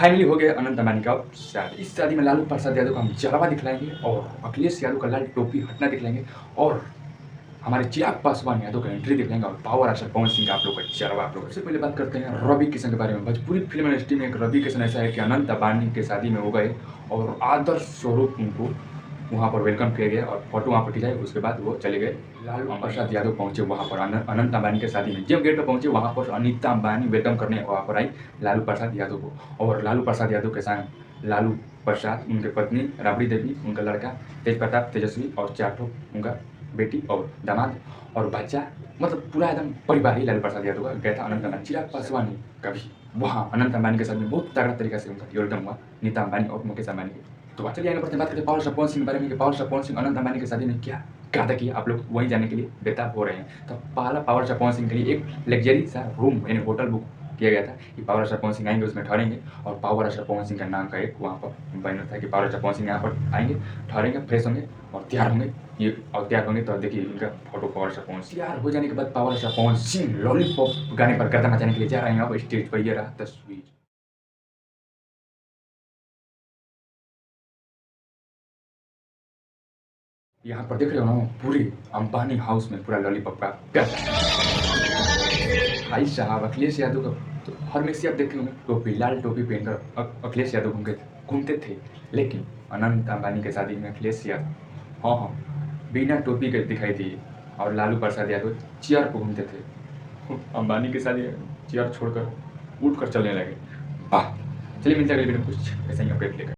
Finally हो गया अनंत अंबानी का शादी। इस शादी में लालू प्रसाद यादव का हम जलवा दिखलाएंगे और अखिलेश यादव का लाल टोपी हटना दिखलाएंगे और हमारे चिराग पासवान यादव का एंट्री दिखलाएंगे और पावर स्टार पवन सिंह का आप लोग का जलवा। आप लोग सबसे पहले बात करते हैं रवि किशन के बारे में। भोजपुरी फिल्म इंडस्ट्री में एक रवि किशन ऐसा है कि अनंत अंबानी के शादी में हो गए और आदर्श स्वरूप उनको वहाँ पर वेलकम किया गया और फोटो वहाँ पर खिंचाई। उसके बाद वो चले गए। लालू प्रसाद यादव पहुँचे वहाँ पर अनंत अंबानी के शादी में। जब गेट पर पहुँचे वहाँ पर अनीता अंबानी वेलकम करने वहाँ पर आई लालू प्रसाद यादव को। और लालू प्रसाद यादव के साथ लालू प्रसाद, उनके पत्नी राबड़ी देवी, उनका लड़का तेज प्रताप तेजस्वी और 4 ठो उनका बेटी और दामाद और बच्चा, मतलब पूरा एकदम परिवार ही लालू प्रसाद यादव का गया था अनंत अंबानी। चिराग पासवान का भी वहाँ अनंत अंबानी के साथ में बहुत तगड़ा तरीका से उनका वेलकम हुआ, नीता अंबानी और मुकेश अंबानी के। तो चलिए आगे बढ़ते हैं, बात करते हैं पावर स्टार पवन सिंह के बारे में कि पावर स्टार पवन सिंह अनंत अंबानी की शादी में क्या क्या किया, आप लोग वहीं जाने के लिए बेताब हो रहे हैं। तो पहला पावर स्टार पवन सिंह के लिए एक लग्जरी सा रूम यानी होटल बुक किया गया था कि पावर स्टार पवन सिंह आएंगे, उसमें ठहरेंगे और पावर स्टार पवन सिंह का नाम का एक वहाँ पर बैनर था कि पावर स्टार पवन सिंह यहाँ पर आएंगे, ठहरेंगे, फ्रेश होंगे और तैयार होंगे। ये और तैयार होंगे तो देखिए इनका photo power star Pawan Singh. तैयार हो जाने के बाद power star Pawan Singh lollipop गाने पर गर्दन मचाने के लिए जा रहे हैं। अब स्टेज पर ये रहा तस्वीर। यहाँ पर देख रहे हो ना, पूरे अंबानी हाउस में पूरा लॉलीपॉप का भाई साहब अखिलेश यादव का तो हमेशा आप देखे होंगे टोपी, लाल टोपी पहनकर अखिलेश यादव घूमते थे। लेकिन अनंत अंबानी के शादी में अखिलेश यादव हाँ बिना टोपी के दिखाई दिए और लालू प्रसाद यादव चेयर पर घूमते थे। अंबानी की शादी चेयर छोड़कर उठ कर चलने लगे। वाह, चलिए मिलते हैं अगले वीडियो में कुछ ऐसा ही अपडेट लेकर।